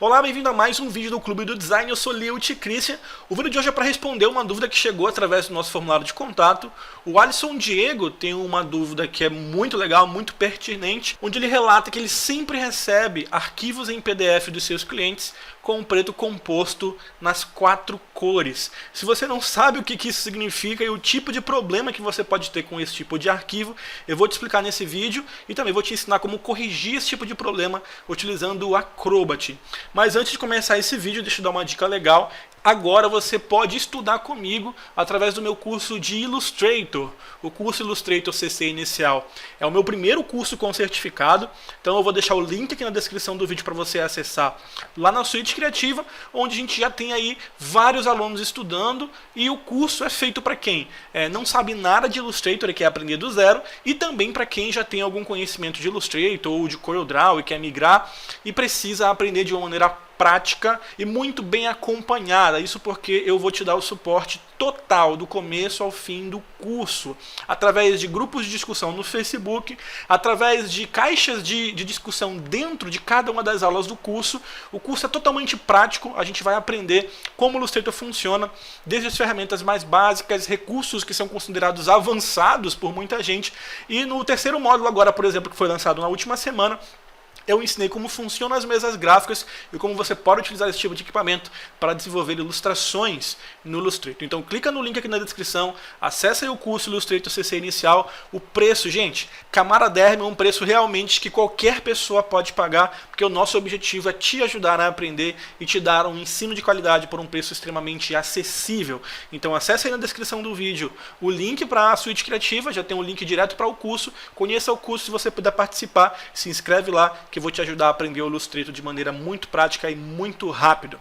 Olá, bem-vindo a mais um vídeo do Clube do Design. Eu sou Liut Christian. O vídeo de hoje é para responder uma dúvida que chegou através do nosso formulário de contato. O Alisson Diego tem uma dúvida que é muito legal, muito pertinente, onde ele relata que ele sempre recebe arquivos em PDF dos seus clientes com um preto composto nas 4 cores. Se você não sabe o que isso significa e o tipo de problema que você pode ter com esse tipo de arquivo, eu vou te explicar nesse vídeo e também vou te ensinar como corrigir esse tipo de problema utilizando o Acrobat. Mas antes de começar esse vídeo, deixa eu dar uma dica legal. Agora você pode estudar comigo através do meu curso de Illustrator. O curso Illustrator CC Inicial é o meu primeiro curso com certificado. Então eu vou deixar o link aqui na descrição do vídeo para você acessar lá na Suite Criativa, onde a gente já tem aí vários alunos estudando. E o curso é feito para quem não sabe nada de Illustrator e quer aprender do zero, e também para quem já tem algum conhecimento de Illustrator ou de CorelDRAW e quer migrar e precisa aprender de uma maneira prática e muito bem acompanhada. Isso porque eu vou te dar o suporte total do começo ao fim do curso, através de grupos de discussão no Facebook, através de caixas de discussão dentro de cada uma das aulas do curso. O curso é totalmente prático, a gente vai aprender como o Illustrator funciona, desde as ferramentas mais básicas, recursos que são considerados avançados por muita gente, e no terceiro módulo agora, por exemplo, que foi lançado na última semana, eu ensinei como funcionam as mesas gráficas e como você pode utilizar esse tipo de equipamento para desenvolver ilustrações no Illustrator. Então clica no link aqui na descrição, acessa aí o curso Illustrator CC Inicial. O preço, gente, camaradérrimo, é um preço realmente que qualquer pessoa pode pagar, porque o nosso objetivo é te ajudar a aprender e te dar um ensino de qualidade por um preço extremamente acessível. Então acessa aí na descrição do vídeo o link para a Suite Criativa, já tem um link direto para o curso. Conheça o curso, se você puder participar, se inscreve lá, que eu vou te ajudar a aprender o Illustrator de maneira muito prática e muito rápido.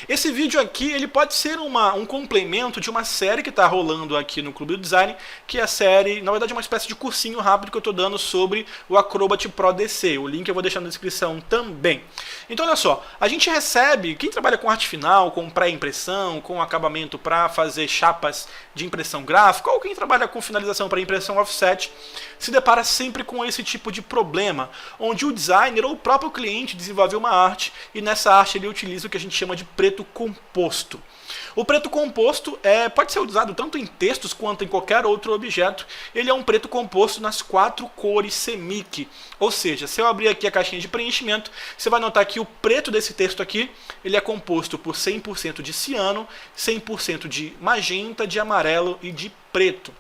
Esse vídeo aqui ele pode ser um complemento de uma série que está rolando aqui no Clube do Design, que é a série, na verdade, uma espécie de cursinho rápido que eu estou dando sobre o Acrobat Pro DC. O link eu vou deixar na descrição também. Então, olha só, a gente recebe, quem trabalha com arte final, com pré-impressão, com acabamento para fazer chapas de impressão gráfica, ou quem trabalha com finalização para impressão offset, se depara sempre com esse tipo de problema, onde o designer ou o próprio cliente desenvolve uma arte e nessa arte ele utiliza o que a gente chama de preto composto. O preto composto pode ser usado tanto em textos quanto em qualquer outro objeto. Ele é um preto composto nas 4 cores CMYK. Ou seja, se eu abrir aqui a caixinha de preenchimento, você vai notar que o preto desse texto aqui ele é composto por 100% de ciano, 100% de magenta, de amarelo e de preto.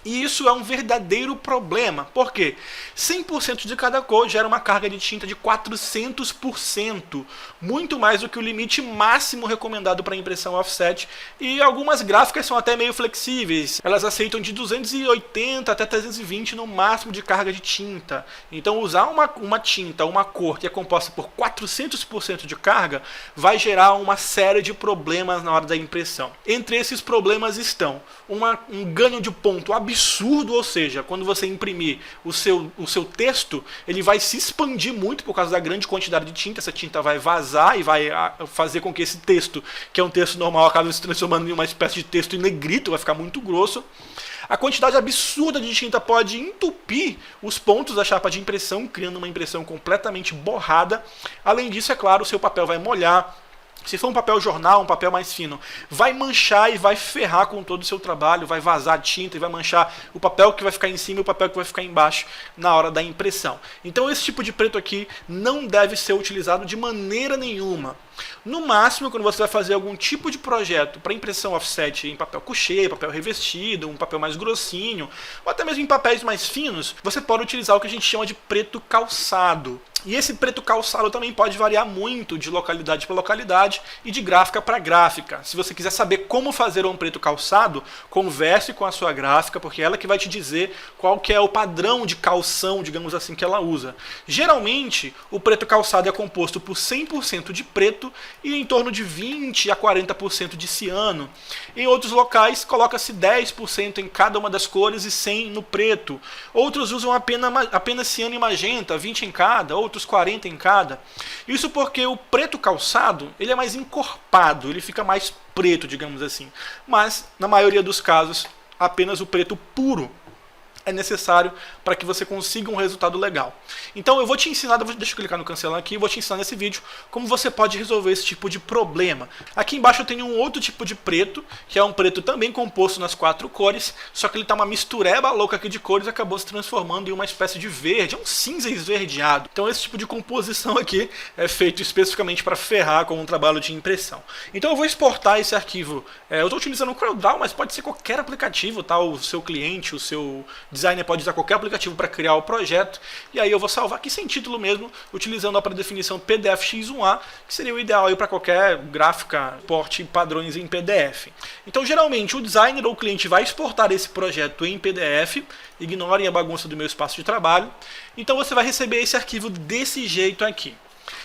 E isso é um verdadeiro problema. Por quê? 100% de cada cor gera uma carga de tinta de 400%, muito mais do que o limite máximo recomendado para impressão offset, e algumas gráficas são até meio flexíveis. Elas aceitam de 280 até 320 no máximo de carga de tinta. Então usar uma tinta, uma cor que é composta por 400% de carga vai gerar uma série de problemas na hora da impressão. Entre esses problemas estão um ganho de ponto absurdo, ou seja, quando você imprimir o seu texto, ele vai se expandir muito por causa da grande quantidade de tinta. Essa tinta vai vazar e vai fazer com que esse texto, que é um texto normal, acabe se transformando em uma espécie de texto em negrito, vai ficar muito grosso. A quantidade absurda de tinta pode entupir os pontos da chapa de impressão, criando uma impressão completamente borrada. Além disso, é claro, o seu papel vai molhar. Se for um papel jornal, um papel mais fino, vai manchar e vai ferrar com todo o seu trabalho, vai vazar tinta e vai manchar o papel que vai ficar em cima e o papel que vai ficar embaixo na hora da impressão. Então esse tipo de preto aqui não deve ser utilizado de maneira nenhuma. No máximo, quando você vai fazer algum tipo de projeto para impressão offset em papel couché, papel revestido, um papel mais grossinho, ou até mesmo em papéis mais finos, você pode utilizar o que a gente chama de preto calçado. E esse preto calçado também pode variar muito de localidade para localidade e de gráfica para gráfica. Se você quiser saber como fazer um preto calçado, converse com a sua gráfica, porque é ela que vai te dizer qual que é o padrão de calção, digamos assim, que ela usa. Geralmente, o preto calçado é composto por 100% de preto e em torno de 20 a 40% de ciano. Em outros locais, coloca-se 10% em cada uma das cores e 100% no preto. Outros usam apenas ciano e magenta, 20 em cada, outros 40 em cada. Isso porque o preto calçado ele é mais encorpado, ele fica mais preto, digamos assim. Mas, na maioria dos casos, apenas o preto puro é necessário para que você consiga um resultado legal. Então eu vou te ensinar, deixa eu clicar no cancelar aqui, vou te ensinar nesse vídeo como você pode resolver esse tipo de problema. Aqui embaixo eu tenho um outro tipo de preto, que é um preto também composto nas 4 cores, só que ele tá uma mistureba louca aqui de cores e acabou se transformando em uma espécie de verde, é um cinza esverdeado. Então esse tipo de composição aqui é feito especificamente para ferrar com um trabalho de impressão. Então eu vou exportar esse arquivo, eu estou utilizando o CorelDRAW, mas pode ser qualquer aplicativo, tá? O seu cliente, o seu designer pode usar qualquer aplicativo para criar o projeto, e aí eu vou salvar aqui sem título mesmo, utilizando a predefinição PDF-X1A, que seria o ideal para qualquer gráfica, porte padrões em PDF. Então geralmente o designer ou o cliente vai exportar esse projeto em PDF, ignorem a bagunça do meu espaço de trabalho, então você vai receber esse arquivo desse jeito aqui.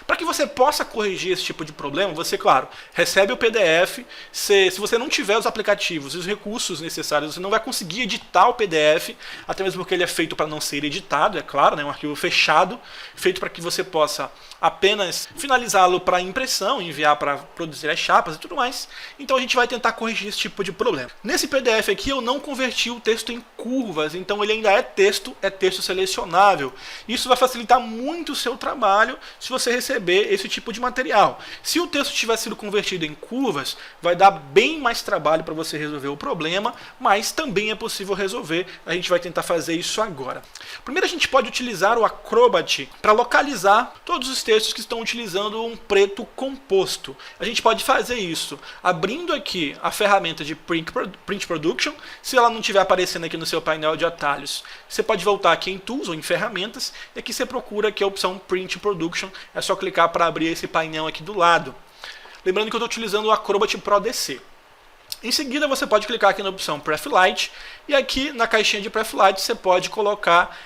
Para que você possa corrigir esse tipo de problema, você, claro, recebe o PDF. Se você não tiver os aplicativos e os recursos necessários, você não vai conseguir editar o PDF, até mesmo porque ele é feito para não ser editado, é claro, né, um arquivo fechado, feito para que você possa apenas finalizá-lo para impressão, enviar para produzir as chapas e tudo mais. Então a gente vai tentar corrigir esse tipo de problema. Nesse PDF aqui eu não converti o texto em curvas, então ele ainda é texto selecionável. Isso vai facilitar muito o seu trabalho se você receber esse tipo de material. Se o texto tiver sido convertido em curvas, vai dar bem mais trabalho para você resolver o problema, mas também é possível resolver. A gente vai tentar fazer isso agora. Primeiro a gente pode utilizar o Acrobat para localizar todos os textos que estão utilizando um preto composto. A gente pode fazer isso abrindo aqui a ferramenta de Print Production. Se ela não estiver aparecendo aqui no seu painel de atalhos, você pode voltar aqui em Tools ou em Ferramentas, e aqui você procura aqui a opção Print Production. É só clicar para abrir esse painel aqui do lado. Lembrando que eu estou utilizando o Acrobat Pro DC. Em seguida você pode clicar aqui na opção Preflight, e aqui na caixinha de Preflight você pode colocar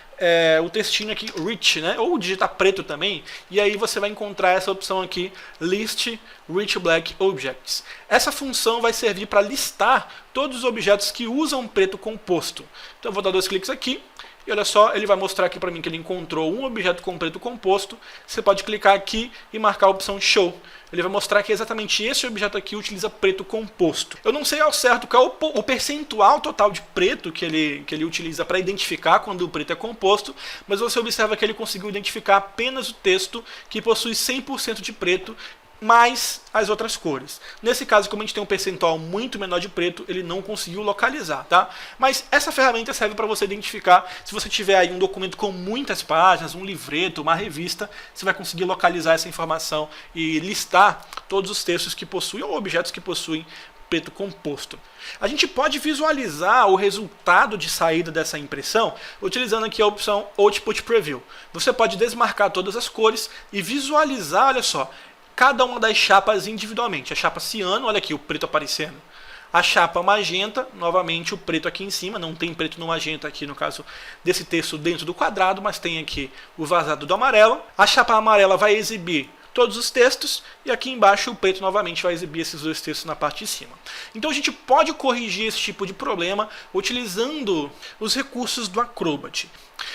o textinho aqui, Rich, né? Ou digitar preto também, e aí você vai encontrar essa opção aqui, List Rich Black Objects. Essa função vai servir para listar todos os objetos que usam preto composto. Então eu vou dar 2 cliques aqui, e olha só, ele vai mostrar aqui para mim que ele encontrou um objeto com preto composto. Você pode clicar aqui e marcar a opção Show. Ele vai mostrar que exatamente esse objeto aqui utiliza preto composto. Eu não sei ao certo qual é o percentual total de preto que ele utiliza para identificar quando o preto é composto, mas você observa que ele conseguiu identificar apenas o texto que possui 100% de preto, mais as outras cores. Nesse caso, como a gente tem um percentual muito menor de preto, ele não conseguiu localizar, tá? Mas essa ferramenta serve para você identificar, se você tiver aí um documento com muitas páginas, um livreto, uma revista, você vai conseguir localizar essa informação e listar todos os textos que possuem ou objetos que possuem preto composto. A gente pode visualizar o resultado de saída dessa impressão utilizando aqui a opção Output Preview. Você pode desmarcar todas as cores e visualizar, olha só, cada uma das chapas individualmente. A chapa ciano, olha aqui o preto aparecendo. A chapa magenta, novamente o preto aqui em cima, não tem preto no magenta aqui no caso desse texto dentro do quadrado, mas tem aqui o vazado do amarelo. A chapa amarela vai exibir todos os textos, e aqui embaixo o preto novamente vai exibir esses 2 textos na parte de cima. Então a gente pode corrigir esse tipo de problema utilizando os recursos do Acrobat.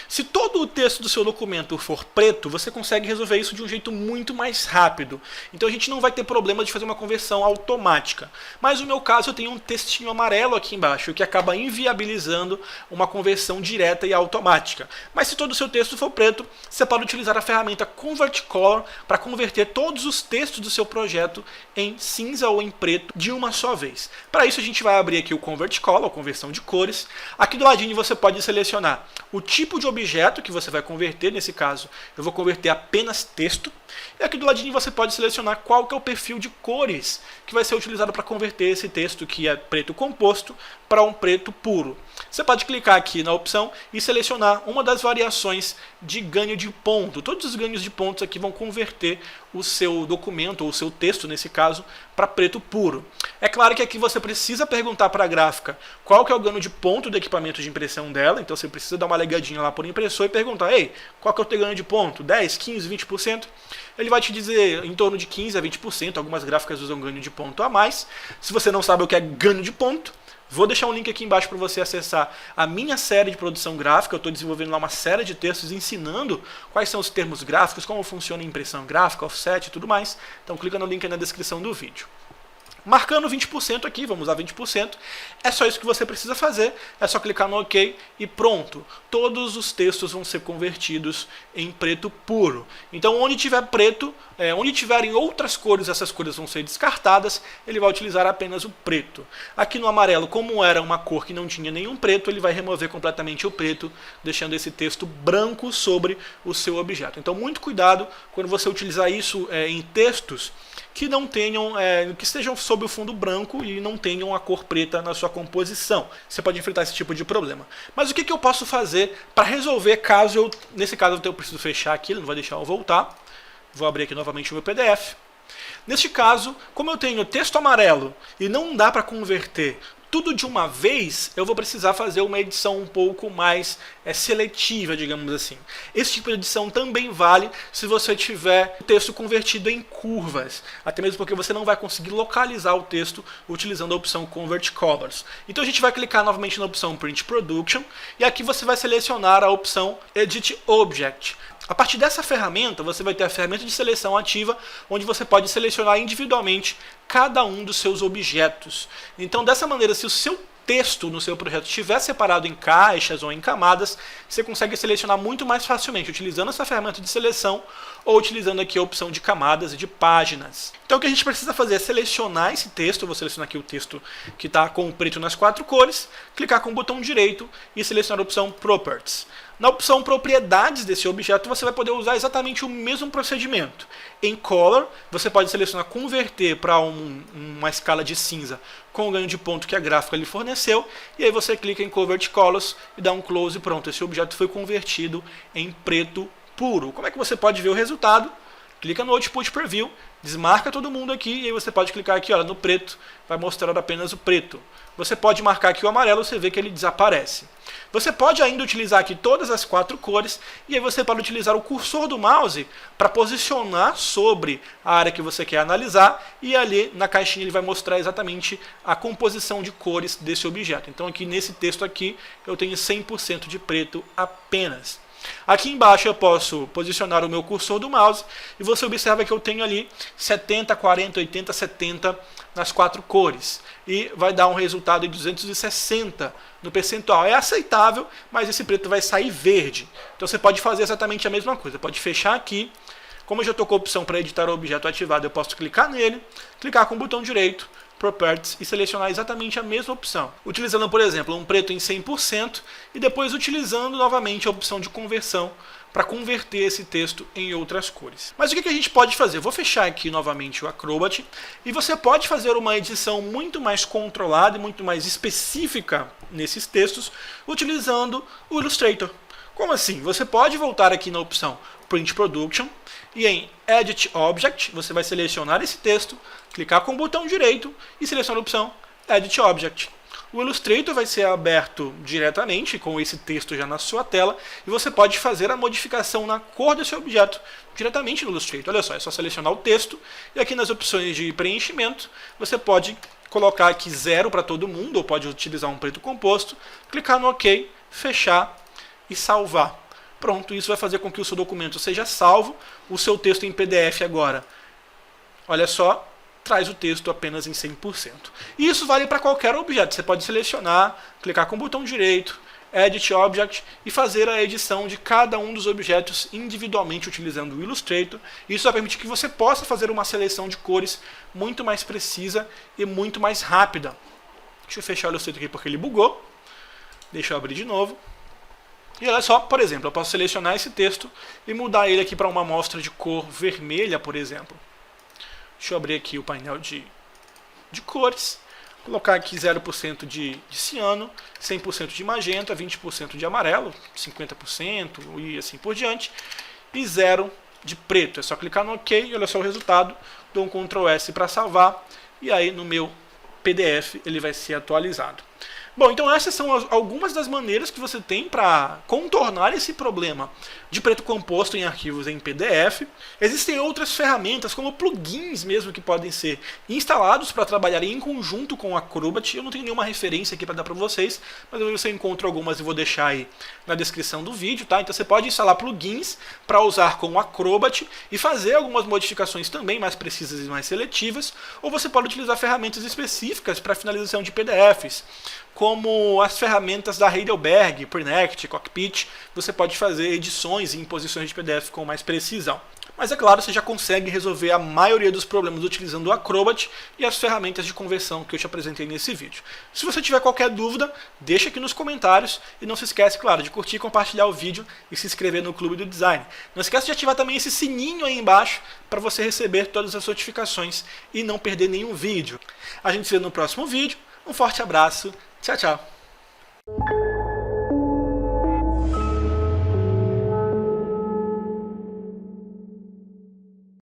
Se todo o texto do seu documento for preto, você consegue resolver isso de um jeito muito mais rápido. Então a gente não vai ter problema de fazer uma conversão automática. Mas no meu caso eu tenho um textinho amarelo aqui embaixo, que acaba inviabilizando uma conversão direta e automática. Mas se todo o seu texto for preto, você pode utilizar a ferramenta Convert Color para converter todos os textos do seu projeto em cinza ou em preto de uma só vez. Para isso a gente vai abrir aqui o Convert Color, a conversão de cores. Aqui do ladinho você pode selecionar o tipo de objeto que você vai converter. Nesse caso eu vou converter apenas texto, e aqui do ladinho você pode selecionar qual que é o perfil de cores que vai ser utilizado para converter esse texto que é preto composto para um preto puro. Você pode clicar aqui na opção e selecionar uma das variações de ganho de ponto. Todos os ganhos de pontos aqui vão converter o seu documento, ou o seu texto nesse caso, para preto puro. É claro que aqui você precisa perguntar para a gráfica qual que é o ganho de ponto do equipamento de impressão dela, então você precisa dar uma ligadinha lá por impressor e perguntar: ei, qual que é o teu ganho de ponto? 10, 15, 20%? Ele vai te dizer em torno de 15 a 20%, algumas gráficas usam ganho de ponto a mais. Se você não sabe o que é ganho de ponto, vou deixar um link aqui embaixo para você acessar a minha série de produção gráfica. Eu estou desenvolvendo lá uma série de textos ensinando quais são os termos gráficos, como funciona a impressão gráfica, offset e tudo mais. Então clica no link aí na descrição do vídeo. marcando 20% aqui, vamos usar 20%. É só isso que você precisa fazer, é só clicar no OK e pronto. Todos os textos vão ser convertidos em preto puro. Então onde tiver preto, onde tiverem outras cores, essas cores vão ser descartadas, ele vai utilizar apenas o preto. Aqui no amarelo, como era uma cor que não tinha nenhum preto, ele vai remover completamente o preto, deixando esse texto branco sobre o seu objeto. Então muito cuidado quando você utilizar isso em textos que não tenham, que estejam sob o fundo branco e não tenham a cor preta na sua composição. Você pode enfrentar esse tipo de problema. Mas o que eu posso fazer para resolver caso nesse caso eu preciso fechar aqui, ele não vai deixar eu voltar. Vou abrir aqui novamente o meu PDF. Neste caso, como eu tenho texto amarelo e não dá para converter tudo de uma vez, eu vou precisar fazer uma edição um pouco mais seletiva, digamos assim. Esse tipo de edição também vale se você tiver o texto convertido em curvas, até mesmo porque você não vai conseguir localizar o texto utilizando a opção Convert Colors. Então a gente vai clicar novamente na opção Print Production e aqui você vai selecionar a opção Edit Object. A partir dessa ferramenta, você vai ter a ferramenta de seleção ativa, onde você pode selecionar individualmente cada um dos seus objetos. Então, dessa maneira, se o seu texto no seu projeto estiver separado em caixas ou em camadas, você consegue selecionar muito mais facilmente, utilizando essa ferramenta de seleção ou utilizando aqui a opção de camadas e de páginas. Então o que a gente precisa fazer é selecionar esse texto, eu vou selecionar aqui o texto que está com o preto nas 4 cores, clicar com o botão direito e selecionar a opção Properties. Na opção Propriedades desse objeto, você vai poder usar exatamente o mesmo procedimento. Em Color, você pode selecionar Converter para uma escala de cinza com o ganho de ponto que a gráfica lhe forneceu, e aí você clica em Convert Colors e dá um Close e pronto, esse objeto foi convertido em preto puro. Como é que você pode ver o resultado? Clica no Output Preview, desmarca todo mundo aqui e aí você pode clicar aqui, olha, no preto, vai mostrar apenas o preto. Você pode marcar aqui o amarelo, você vê que ele desaparece. Você pode ainda utilizar aqui todas as 4 cores e aí você pode utilizar o cursor do mouse para posicionar sobre a área que você quer analisar e ali na caixinha ele vai mostrar exatamente a composição de cores desse objeto. Então aqui nesse texto aqui eu tenho 100% de preto apenas. Aqui embaixo eu posso posicionar o meu cursor do mouse e você observa que eu tenho ali 70, 40, 80, 70 nas 4 cores. E vai dar um resultado de 260 no percentual. É aceitável, mas esse preto vai sair verde. Então você pode fazer exatamente a mesma coisa. Pode fechar aqui. Como eu já estou com a opção para editar o objeto ativado, eu posso clicar nele, clicar com o botão direito, Properties, e selecionar exatamente a mesma opção. Utilizando, por exemplo, um preto em 100% e depois utilizando novamente a opção de conversão para converter esse texto em outras cores. Mas o que a gente pode fazer? Eu vou fechar aqui novamente o Acrobat e você pode fazer uma edição muito mais controlada e muito mais específica nesses textos utilizando o Illustrator. Como assim? Você pode voltar aqui na opção Print Production e em Edit Object você vai selecionar esse texto, clicar com o botão direito e selecionar a opção Edit Object. O Illustrator vai ser aberto diretamente com esse texto já na sua tela e você pode fazer a modificação na cor desse objeto diretamente no Illustrator. Olha só, é só selecionar o texto e aqui nas opções de preenchimento você pode colocar aqui 0 para todo mundo ou pode utilizar um preto composto, clicar no OK, fechar e salvar. Pronto, isso vai fazer com que o seu documento seja salvo, o seu texto em PDF agora, olha só, traz o texto apenas em 100%. E isso vale para qualquer objeto, você pode selecionar, clicar com o botão direito, Edit Object e fazer a edição de cada um dos objetos individualmente utilizando o Illustrator. Isso vai permitir que você possa fazer uma seleção de cores muito mais precisa e muito mais rápida. Deixa eu fechar o Illustrator aqui porque ele bugou. Deixa eu abrir de novo. E olha só, por exemplo, eu posso selecionar esse texto e mudar ele aqui para uma amostra de cor vermelha, por exemplo. Deixa eu abrir aqui o painel de cores, colocar aqui 0% de ciano, 100% de magenta, 20% de amarelo, 50% e assim por diante, e 0 de preto. É só clicar no OK e olha só o resultado, dou um Ctrl S para salvar, e aí no meu PDF ele vai ser atualizado. Bom, então essas são algumas das maneiras que você tem para contornar esse problema de preto composto em arquivos em PDF. Existem outras ferramentas, como plugins mesmo, que podem ser instalados para trabalhar em conjunto com o Acrobat. Eu não tenho nenhuma referência aqui para dar para vocês, mas você encontra algumas e vou deixar aí na descrição do vídeo, tá? Então você pode instalar plugins para usar com o Acrobat e fazer algumas modificações também mais precisas e mais seletivas, ou você pode utilizar ferramentas específicas para finalização de PDFs, como as ferramentas da Heidelberg, Prenect, Cockpit. Você pode fazer edições e imposições de PDF com mais precisão. Mas é claro, você já consegue resolver a maioria dos problemas utilizando o Acrobat e as ferramentas de conversão que eu te apresentei nesse vídeo. Se você tiver qualquer dúvida, deixa aqui nos comentários e não se esquece, claro, de curtir, compartilhar o vídeo e se inscrever no Clube do Design. Não esquece de ativar também esse sininho aí embaixo para você receber todas as notificações e não perder nenhum vídeo. A gente se vê no próximo vídeo. Um forte abraço. Tchau, tchau.